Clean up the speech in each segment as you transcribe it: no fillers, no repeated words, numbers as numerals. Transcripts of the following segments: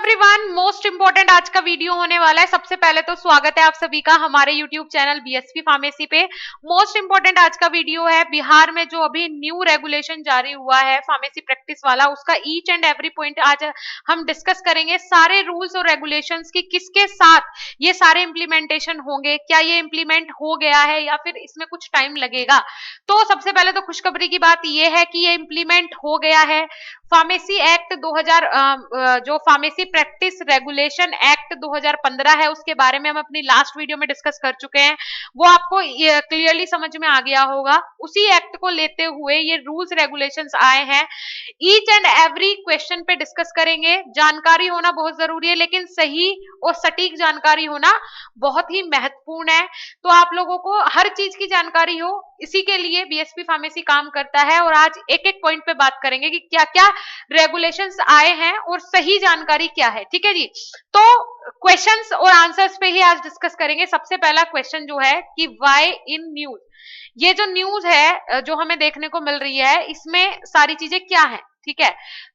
Everyone, most important आज का video होने वाला है। सबसे पहले तो स्वागत है आप सभी का हमारे यूट्यूब चैनल बीएसपी फार्मेसी पे। मोस्ट इंपॉर्टेंट आज का वीडियो है बिहार में जो अभी न्यू रेगुलेशन जारी हुआ है फार्मेसी प्रैक्टिस वाला, उसका ईच एंड एवरी पॉइंट आज हम डिस्कस करेंगे। सारे रूल्स और रेगुलेशंस की किसके साथ ये सारे इंप्लीमेंटेशन होंगे, क्या ये इंप्लीमेंट हो गया है या फिर इसमें कुछ टाइम लगेगा। तो सबसे पहले तो खुशखबरी की बात ये है कि ये इंप्लीमेंट हो गया है। फार्मेसी एक्ट 2000 जो फार्मेसी प्रैक्टिस रेगुलेशन एक्ट 2015 है, उसके बारे में हम अपनी लास्ट वीडियो में डिस्कस कर चुके हैं। वो आपको क्लियरली समझ में आ गया होगा। उसी एक्ट को लेते हुए ये रूल्स रेगुलेशंस आए हैं। ईच एंड एवरी क्वेश्चन पे डिस्कस करेंगे। जानकारी होना बहुत जरूरी है, लेकिन सही और सटीक जानकारी होना बहुत ही महत्वपूर्ण है। तो आप लोगों को हर चीज की जानकारी हो, इसी के लिए बीएसपी फार्मेसी काम करता है। और आज एक एक पॉइंट पे बात करेंगे कि क्या क्या रेगुलेशंस आए हैं और सही जानकारी क्या है। ठीक है जी, तो क्वेश्चंस और आंसर्स पे ही आज डिस्कस करेंगे। सबसे पहला क्वेश्चन जो है कि व्हाई इन न्यूज, ये जो न्यूज है जो हमें देखने को मिल रही है, इसमें सारी चीजें क्या है। ठीक है,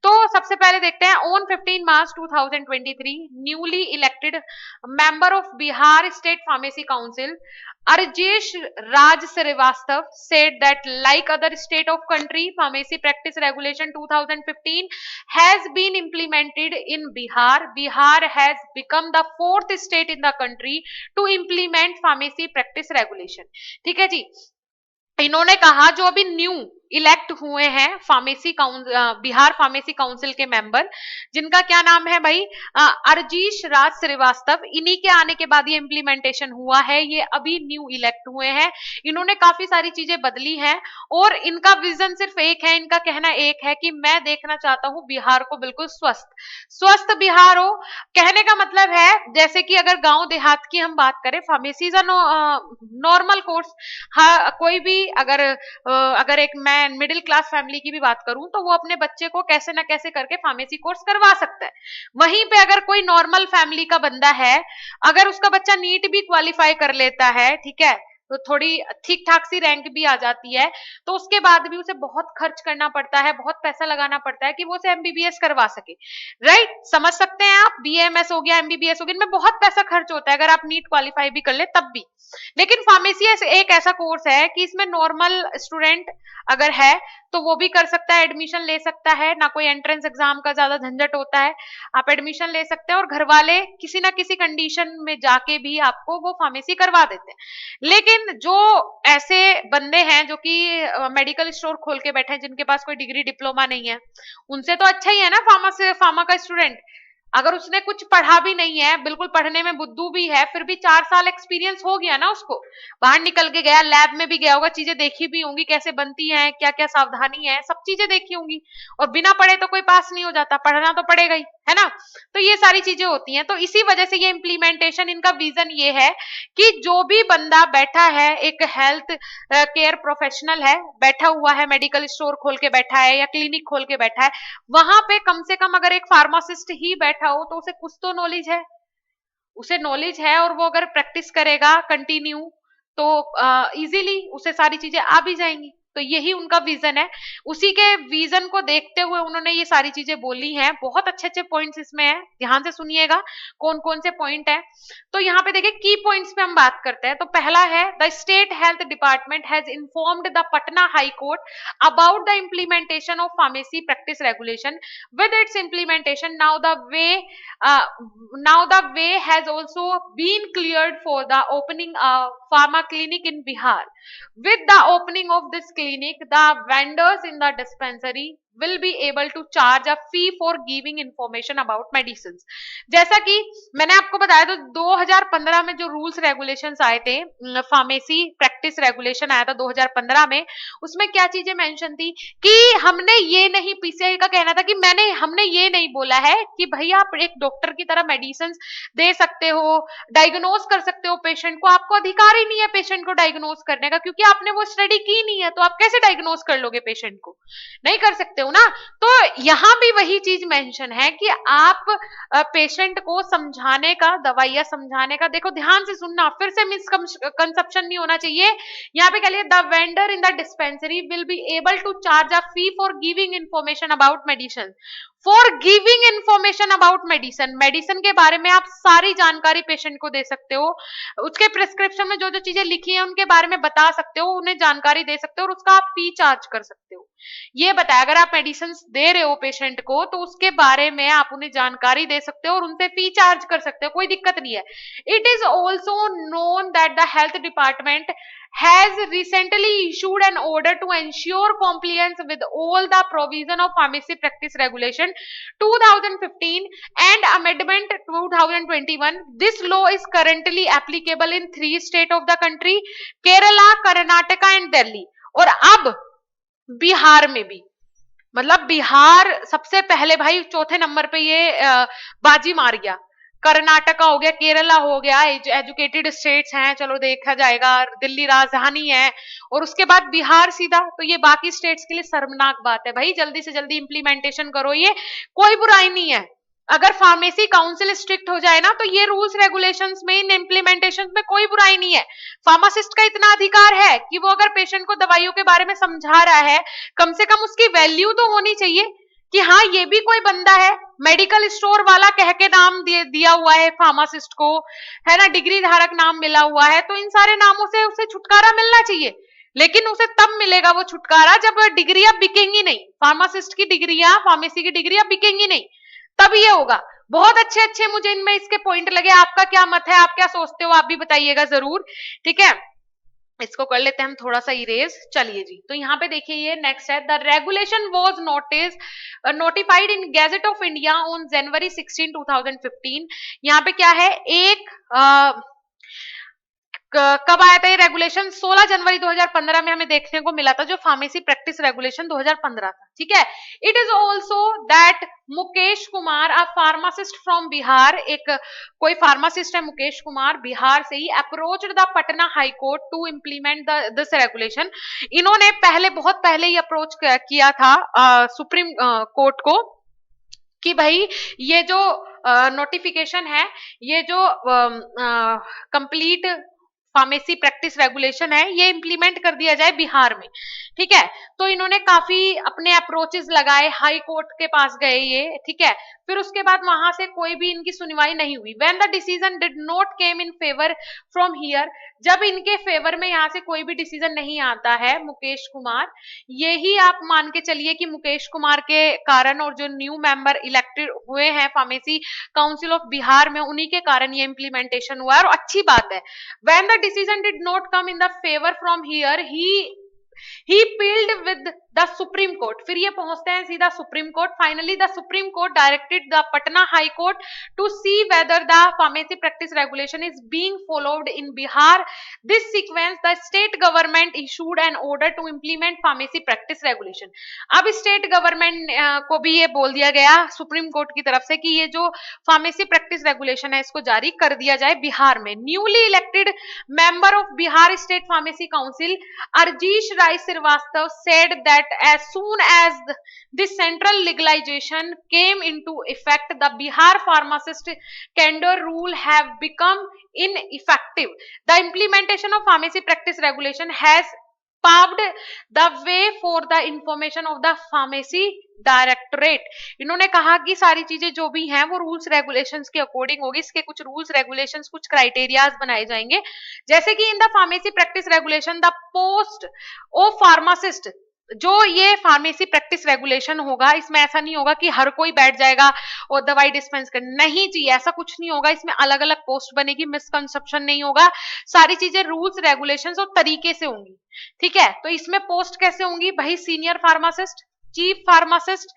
तो सबसे पहले देखते हैं। On 15 March 2023 newly elected member of Bihar state pharmacy council Arjesh Raj Srivastava said that like other state of country, pharmacy practice regulation 2015 has been implemented in Bihar. Bihar has become the fourth state in the country to implement pharmacy practice regulation. ठीक है जी, इन्होंने कहा जो अभी new elect हुए हैं pharmacy Bihar pharmacy council के member, जिनका क्या नाम है भाई, अर्जीश राज श्रीवास्तव, इन्हीं के आने के बाद ये इंप्लीमेंटेशन हुआ है। ये अभी न्यू इलेक्ट हुए हैं। इन्होंने काफी सारी चीजें बदली हैं और इनका विजन सिर्फ एक है, इनका कहना एक है कि मैं देखना चाहता हूं बिहार को बिल्कुल स्वस्थ बिहार हो। कहने का मतलब है जैसे कि अगर गांव देहात की हम बात करें, pharmacy is a normal course. हाँ, कोई भी अगर एक मैं मिडिल क्लास फैमिली की भी बात करूं तो वो अपने बच्चे को कैसे ना कैसे करके फार्मेसी कोर्स करवा सकता है। वहीं पे अगर कोई नॉर्मल फैमिली का बंदा है, अगर उसका बच्चा नीट भी क्वालिफाई कर लेता है, ठीक है, तो थोड़ी ठीक ठाक सी रैंक भी आ जाती है, तो उसके बाद भी उसे बहुत खर्च करना पड़ता है, बहुत पैसा लगाना पड़ता है कि वो उसे एमबीबीएस करवा सके। राइट, समझ सकते हैं आप। बीएमएस हो गया, एमबीबीएस हो गया, इनमें बहुत पैसा खर्च होता है अगर आप नीट क्वालिफाई भी कर ले तब भी। लेकिन फार्मेसी एक ऐसा कोर्स है कि इसमें नॉर्मल स्टूडेंट अगर है तो वो भी कर सकता है, एडमिशन ले सकता है, ना कोई एंट्रेंस एग्जाम का ज्यादा झंझट होता है। आप एडमिशन ले सकते हैं और घर वाले किसी ना किसी कंडीशन में जाके भी आपको वो फार्मेसी करवा देते हैं। लेकिन जो ऐसे बंदे हैं जो कि मेडिकल स्टोर खोल के बैठे हैं, जिनके पास कोई डिग्री डिप्लोमा नहीं है, उनसे तो अच्छा ही है ना फार्मा का स्टूडेंट। अगर उसने कुछ पढ़ा भी नहीं है, बिल्कुल पढ़ने में बुद्धू भी है, फिर भी 4 साल एक्सपीरियंस हो गया ना उसको, बाहर निकल के गया, लैब में भी गया होगा, चीजें देखी भी होंगी कैसे बनती हैं, क्या क्या सावधानी है, सब चीजें देखी होंगी। और बिना पढ़े तो कोई पास नहीं हो जाता, पढ़ना तो पड़ेगा ही, है ना। तो ये सारी चीजें होती हैं। तो इसी वजह से ये इंप्लीमेंटेशन, इनका विजन ये है कि जो भी बंदा बैठा है, एक हेल्थ केयर प्रोफेशनल है, बैठा हुआ है, मेडिकल स्टोर खोल के बैठा है या क्लिनिक खोल के बैठा है, वहां पे कम से कम अगर एक फार्मासिस्ट ही बैठा हो तो उसे कुछ तो नॉलेज है, उसे नॉलेज है, और वो अगर प्रैक्टिस करेगा कंटिन्यू तो इजीली उसे सारी चीजें आ भी जाएंगी। तो यही उनका विजन है। उसी के विजन को देखते हुए उन्होंने ये सारी चीजें बोली हैं। बहुत अच्छे अच्छे पॉइंट्स इसमें हैं, ध्यान से सुनिएगा कौन कौन से पॉइंट है। तो यहाँ पे देखिए की पॉइंट्स पे हम बात करते हैं। तो पहला है, the state health department has informed the Patna high court about the implementation of pharmacy practice regulation. With its implementation now the way has also been cleared for the opening a pharma clinic in Bihar. With the opening of this clinic, the vendors in the dispensary will be able to charge a fee for giving information about medicines. जैसा कि मैंने आपको बताया, तो 2015 में जो rules regulations आए थे, फार्मेसी प्रैक्टिस रेगुलेशन आया था 2015 में, उसमें क्या चीजें मेंशन थी कि हमने ये नहीं, पीसीआई का कहना था कि हमने ये नहीं बोला है कि भैया आप एक डॉक्टर की तरह मेडिसिन दे सकते हो, डायग्नोज कर सकते हो पेशेंट को। आपको अधिकार ही नहीं है पेशेंट को डायग्नोज करने का, क्योंकि आपने वो स्टडी की नहीं है, तो आप कैसे डायग्नोज कर लोगे पेशेंट को, नहीं कर सकते हो ना। तो यहां भी वही चीज मेंशन है कि आप पेशेंट को समझाने का, दवाइयां समझाने का, देखो ध्यान से सुनना, फिर से मिसकंसेप्शन नहीं होना चाहिए। यहाँ पे कह लिया, the vendor in the dispensary will be able to charge a fee for giving information about medicine for giving information about medicine, medicine के बारे में आप सारी जानकारी पेशेंट को दे सकते हो, उसके प्रिस्क्रिप्शन में जो जो चीजें लिखी है उनके बारे में बता सकते हो, उन्हें जानकारी दे सकते हो और उसका आप फी चार्ज कर सकते हो। ये बताया, अगर आप मेडिसिन दे रहे हो पेशेंट को तो उसके बारे में आप उन्हें जानकारी दे सकते हो और उनसे फी चार्ज कर सकते हो, कोई दिक्कत नहीं है। It is also known that the health department has recently issued an order to ensure compliance with all the provision of pharmacy practice regulation 2015 and amendment 2021. This law is currently applicable in 3 states of the country, Kerala, Karnataka and Delhi. और अब बिहार में भी, मतलब बिहार सबसे पहले भाई चौथे number पे ये बाजी मार गया। कर्नाटका हो गया, केरला हो गया, एजुकेटेड स्टेट्स हैं, चलो देखा जाएगा, दिल्ली राजधानी है, और उसके बाद बिहार सीधा। तो ये बाकी स्टेट्स के लिए शर्मनाक बात है भाई, जल्दी से जल्दी इंप्लीमेंटेशन करो, ये कोई बुराई नहीं है। अगर फार्मेसी काउंसिल स्ट्रिक्ट हो जाए ना तो ये रूल्स रेगुलेशंस में, इन इंप्लीमेंटेशन में कोई बुराई नहीं है। फार्मासिस्ट का इतना अधिकार है कि वो अगर पेशेंट को दवाइयों के बारे में समझा रहा है, कम से कम उसकी वैल्यू तो होनी चाहिए कि हाँ ये भी कोई बंदा है, मेडिकल स्टोर वाला कह के नाम दिया हुआ है फार्मासिस्ट को, है ना, डिग्री धारक नाम मिला हुआ है, तो इन सारे नामों से उसे छुटकारा मिलना चाहिए। लेकिन उसे तब मिलेगा वो छुटकारा जब डिग्रियां बिकेंगी नहीं, फार्मासिस्ट की डिग्रियां, फार्मेसी की डिग्रियां बिकेंगी नहीं, तब ये होगा। बहुत अच्छे अच्छे मुझे इनमें इसके पॉइंट लगे, आपका क्या मत है, आप क्या सोचते हो, आप भी बताइएगा जरूर, ठीक है। इसको कर लेते हैं हम थोड़ा सा इरेज, चलिए जी। तो यहाँ पे देखिए ये नेक्स्ट है, the regulation was notified in gadget of India on January 16 2015। यहाँ पे क्या है, एक कब आया था ये रेगुलेशन, 16 जनवरी 2015 में हमें देखने को मिला था, जो फार्मेसी प्रैक्टिस रेगुलेशन 2015 था, ठीक है। It is also that Mukesh Kumar, a pharmacist from Bihar, एक कोई फार्मासिस्ट है मुकेश कुमार, बिहार से ही, approached the Patna high court to implement this regulation. इन्होंने पहले, बहुत पहले ही अप्रोच किया था सुप्रीम कोर्ट को कि भाई ये जो नोटिफिकेशन है, ये जो कंप्लीट फार्मेसी प्रैक्टिस रेगुलेशन है, ये इंप्लीमेंट कर दिया जाए बिहार में, ठीक है। तो इन्होंने काफी अपने अप्रोचेस लगाए, हाई कोर्ट के पास गए ये, ठीक है। फिर उसके बाद वहां से कोई भी इनकी सुनवाई नहीं हुई। When the decision did not came in favour from here, जब इनके फेवर में यहाँ से कोई भी डिसीजन नहीं आता है मुकेश कुमार, यही आप मान के चलिए कि मुकेश कुमार के कारण और जो न्यू मेंबर इलेक्टेड हुए हैं फार्मेसी काउंसिल ऑफ बिहार में, उन्हीं के कारण ये इंप्लीमेंटेशन हुआ है, और अच्छी बात है। When the decision did not come in the favour from here, he appealed with the Supreme Court, फिर ये पहुंचते हैं सीधा supreme court. Finally the supreme court directed the Patna high court to see whether the pharmacy practice regulation is being followed in Bihar. This sequence the state government issued an order to implement pharmacy practice regulation. अब state government को भी ये बोल दिया गया supreme court की तरफ से कि ये जो फार्मेसी प्रैक्टिस रेगुलेशन है इसको जारी कर दिया जाए बिहार में। Newly elected member of Bihar state pharmacy council Arjish Rai Srivastava said that as soon as the central legalization came into effect, the Bihar pharmacist candor rule have become ineffective. The implementation of pharmacy practice regulation has paved the way for the information of the pharmacy directorate. इन्होंने कहा कि सारी चीजें जो भी हैं वो rules regulations के अकॉर्डिंग होगी, इसके कुछ रूल्स रेगुलेशंस, कुछ क्राइटेरियाज बनाए जाएंगे, जैसे कि in the pharmacy practice regulation the post of pharmacist, जो ये फार्मेसी प्रैक्टिस रेगुलेशन होगा इसमें ऐसा नहीं होगा कि हर कोई बैठ जाएगा और दवाई डिस्पेंस कर, नहीं जी, ऐसा कुछ नहीं होगा। इसमें अलग अलग पोस्ट बनेगी, मिसकंसेप्शन नहीं होगा, सारी चीजें रूल्स रेगुलेशंस और तरीके से होंगी, ठीक है। तो इसमें पोस्ट कैसे होंगी भाई, senior pharmacist, chief pharmacist,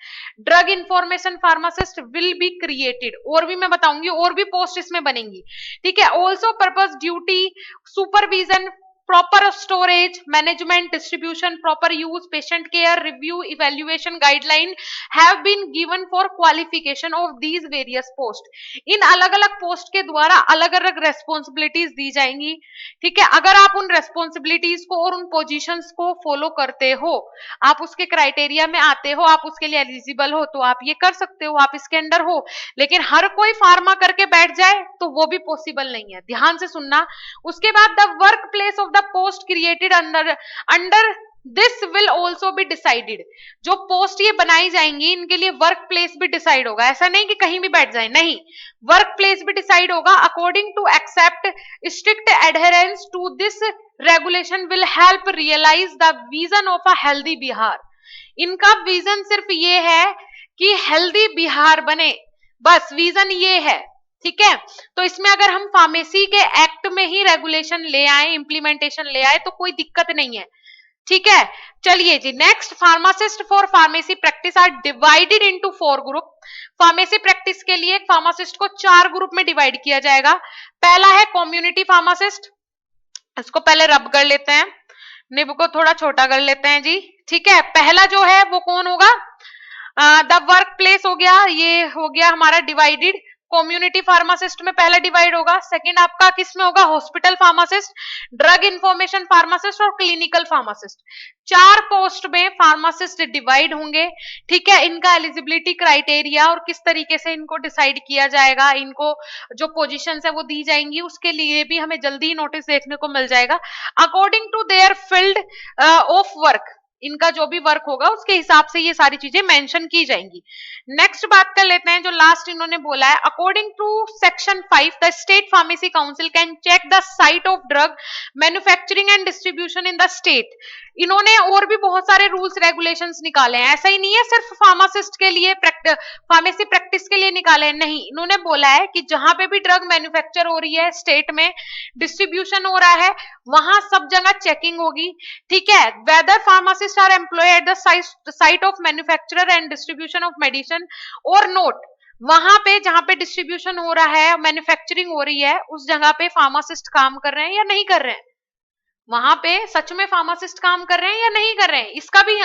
drug information pharmacist will be created, और भी मैं बताऊंगी, और भी पोस्ट इसमें बनेंगी, ठीक है। Also purpose, duty, supervision, proper storage, management, distribution, proper use, patient care, review, evaluation guideline have been given for qualification of these various posts. इन अलग अलग पोस्ट के द्वारा अलग अलग रेस्पॉन्सिबिलिटीज दी जाएंगी, ठीक है। अगर आप उन रेस्पॉन्सिबिलिटीज को और उन पोजीशंस को फॉलो करते हो, आप उसके क्राइटेरिया में आते हो, आप उसके लिए एलिजिबल हो, तो आप ये कर सकते हो, आप इसके अंडर हो। लेकिन हर कोई फार्मा करके बैठ जाए तो वो भी पॉसिबल नहीं है, ध्यान से सुनना। उसके बाद the work place of the post created under this will also be decided, जो पोस्ट ये बनाई जाएंगी इनके लिए वर्क प्लेस भी डिसाइड होगा, ऐसा नहीं कि कहीं भी बैठ जाए, नहीं, वर्क प्लेस भी डिसाइड होगा। According to except strict adherence to this regulation will help realise the vision of a healthy Bihar. इनका विजन सिर्फ ये है कि हेल्दी बिहार बने, बस विजन ये है, ठीक है। तो इसमें अगर हम फार्मेसी के एक्ट में ही रेगुलेशन ले आए, इंप्लीमेंटेशन ले आए, तो कोई दिक्कत नहीं है, ठीक है। चलिए जी, next, pharmacist for pharmacy practice are divided into 4 group. Pharmacy practice के लिए फार्मासिस्ट को 4 ग्रुप में डिवाइड किया जाएगा। पहला है कम्युनिटी फार्मासिस्ट, इसको पहले रब कर लेते हैं, निब को थोड़ा छोटा कर लेते हैं जी, ठीक है। पहला जो है वो कौन होगा, द वर्क प्लेस हो गया, ये हो गया हमारा डिवाइडेड, कम्युनिटी फार्मासिस्ट में पहला डिवाइड होगा। सेकंड आपका किस में होगा, hospital pharmacist, drug information pharmacist और क्लिनिकल फार्मासिस्ट। 4 पोस्ट में फार्मासिस्ट डिवाइड होंगे, ठीक है। इनका एलिजिबिलिटी क्राइटेरिया और किस तरीके से इनको डिसाइड किया जाएगा, इनको जो पोजीशन है वो दी जाएंगी, उसके लिए भी हमें जल्दी ही नोटिस देखने को मिल जाएगा। According to their field of work, इनका जो भी वर्क होगा उसके हिसाब से ये सारी चीजें मेंशन की जाएंगी। नेक्स्ट बात कर लेते हैं, जो लास्ट इन्होंने बोला है, according to section 5 the state pharmacy council can check the site of drug manufacturing and distribution in the state. इन्होंने और भी बहुत सारे रूल्स रेगुलेशंस निकाले हैं, ऐसा ही नहीं है सिर्फ फार्मासिस्ट के लिए, फार्मेसी प्रैक्टिस के लिए निकाले हैं, नहीं, इन्होंने बोला है कि जहां पे भी ड्रग मैन्युफैक्चर हो रही है स्टेट में, डिस्ट्रीब्यूशन हो रहा है, वहां सब जगह चेकिंग होगी, ठीक है। Whether pharmacist are employ at the site of manufacturer and distribution of medicine और नोट, वहां पे जहां पे डिस्ट्रीब्यूशन हो रहा है, मैन्युफैक्चरिंग हो रही है, उस जगह पे फार्मासिस्ट काम कर रहे हैं या नहीं कर रहे हैं, वहां पे सच में फार्मासिस्ट काम कर रहे हैं या नहीं कर रहे हैं, इसका भी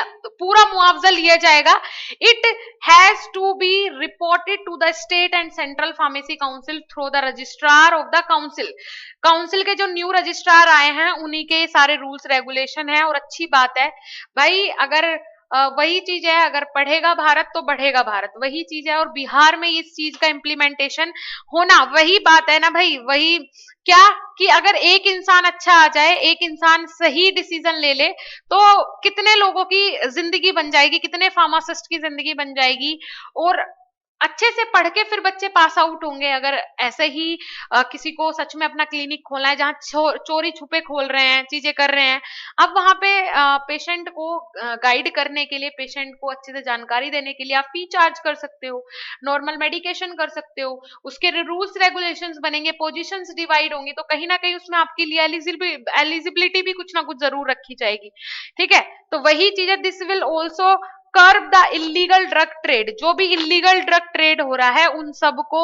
पूरा मुआवजा लिया जाएगा। It has to be reported to the state and central pharmacy council through the registrar of the council. Council के जो न्यू रजिस्ट्रार आए हैं उन्हीं के सारे रूल्स रेगुलेशन है, और अच्छी बात है भाई, अगर वही चीज है, अगर पढ़ेगा भारत तो बढ़ेगा भारत, वही चीज है। और बिहार में इस चीज का इम्प्लीमेंटेशन होना, वही बात है ना भाई, वही क्या कि अगर एक इंसान अच्छा आ जाए, एक इंसान सही डिसीजन ले ले, तो कितने लोगों की जिंदगी बन जाएगी, कितने फार्मासिस्ट की जिंदगी बन जाएगी। और अच्छे से पढ़ के फिर बच्चे पास आउट होंगे, अगर ऐसे ही किसी को सच में अपना क्लिनिक खोलना है जहाँ चोरी छुपे खोल रहे हैं, चीजें कर रहे हैं। अब वहां पे पेशेंट को गाइड करने के लिए, पेशेंट को अच्छे से जानकारी देने के लिए आप फी चार्ज कर सकते हो, नॉर्मल मेडिकेशन कर सकते हो, उसके रूल्स रेगुलेशंस बनेंगे, पोजीशंस डिवाइड होंगी, तो कहीं ना कहीं उसमें आपके लिए एलिजिबिलिटी भी कुछ ना कुछ जरूर रखी जाएगी, ठीक है। तो वही चीज है, this will also कर्ब the illegal drug trade, जो भी इलीगल ड्रग ट्रेड हो रहा है उन सबको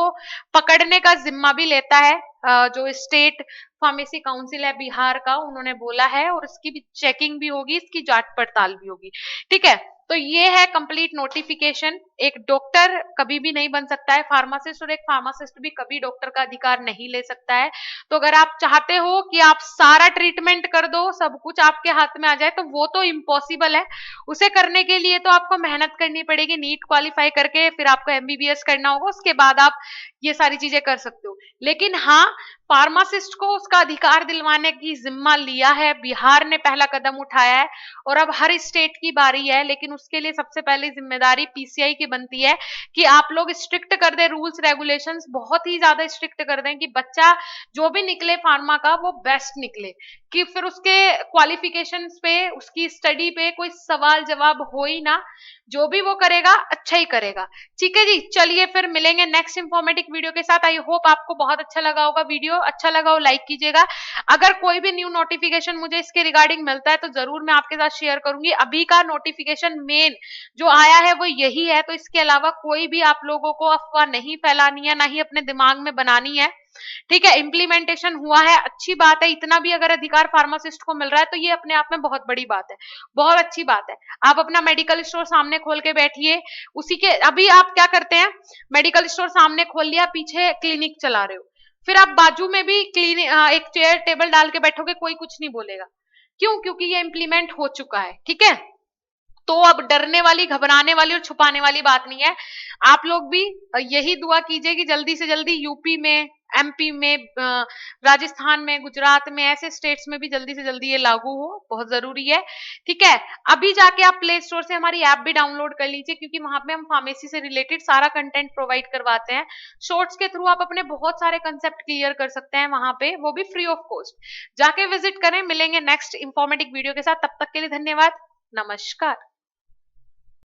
पकड़ने का जिम्मा भी लेता है जो स्टेट फार्मेसी काउंसिल है बिहार का, उन्होंने बोला है, और इसकी भी चेकिंग भी होगी, इसकी जांच पड़ताल भी होगी, ठीक है। तो ये है कंप्लीट नोटिफिकेशन। एक डॉक्टर कभी भी नहीं बन सकता है फार्मासिस्ट, और एक फार्मासिस्ट भी कभी डॉक्टर का अधिकार नहीं ले सकता है। तो अगर आप चाहते हो कि आप सारा ट्रीटमेंट कर दो, सब कुछ आपके हाथ में आ जाए, तो वो तो इम्पॉसिबल है। उसे करने के लिए तो आपको मेहनत करनी पड़ेगी, नीट क्वालिफाई करके फिर आपको एमबीबीएस करना होगा, उसके बाद आप ये सारी चीजें कर सकते हो। लेकिन हाँ, फार्मासिस्ट को उसका अधिकार दिलवाने की जिम्मा लिया है, बिहार ने पहला कदम उठाया है, और अब हर स्टेट की बारी है। लेकिन उसके लिए सबसे पहले जिम्मेदारी पीसीआई की बनती है कि आप लोग स्ट्रिक्ट कर दे रूल्स रेगुलेशंस, बहुत ही ज्यादा स्ट्रिक्ट कर दें कि बच्चा जो भी निकले फार्मा का वो बेस्ट निकले, कि फिर उसके क्वालिफिकेशंस पे, उसकी स्टडी पे कोई सवाल जवाब हो ही ना, जो भी वो करेगा अच्छा ही करेगा, ठीक है जी। चलिए फिर मिलेंगे नेक्स्ट इंफॉर्मेटिव वीडियो के साथ। आई होप आपको बहुत अच्छा लगा होगा, वीडियो अच्छा लगा हो लाइक कीजिएगा। अगर कोई भी न्यू नोटिफिकेशन मुझे इसके रिगार्डिंग मिलता है तो जरूर मैं आपके साथ शेयर करूंगी। अभी का नोटिफिकेशन मेन जो आया है वो यही है, तो इसके अलावा कोई भी आप लोगों को अफवाह नहीं फैलानी है, ना ही अपने दिमाग में बनानी है, ठीक है। इम्प्लीमेंटेशन हुआ है, अच्छी बात है, इतना भी अगर अधिकार फार्मासिस्ट को मिल रहा है तो ये अपने आप में बहुत बड़ी बात है, बहुत अच्छी बात है। आप अपना मेडिकल स्टोर सामने खोल के बैठिए, उसी के अभी आप क्या करते हैं, मेडिकल स्टोर सामने खोल लिया, पीछे क्लिनिक चला रहे हो, फिर आप बाजू में भी क्लिनिक एक चेयर टेबल डाल के बैठोगे, कोई कुछ नहीं बोलेगा, क्यों? क्योंकि ये इम्प्लीमेंट हो चुका है, ठीक है। तो अब डरने वाली, घबराने वाली और छुपाने वाली बात नहीं है। आप लोग भी यही दुआ कीजिए कि जल्दी से जल्दी यूपी में एमपी में, राजस्थान में, गुजरात में, ऐसे स्टेट्स में भी जल्दी से जल्दी ये लागू हो, बहुत जरूरी है। ठीक है, अभी जाके आप प्ले स्टोर से हमारी ऐप भी डाउनलोड कर लीजिए, क्योंकि वहां पे हम फार्मेसी से रिलेटेड सारा कंटेंट प्रोवाइड करवाते हैं। शॉर्ट्स के थ्रू आप अपने बहुत सारे कंसेप्ट क्लियर कर सकते हैं वहां पे, वो भी फ्री ऑफ कॉस्ट। जाके विजिट करें। मिलेंगे नेक्स्ट इंफॉर्मेटिव वीडियो के साथ, तब तक के लिए धन्यवाद, नमस्कार।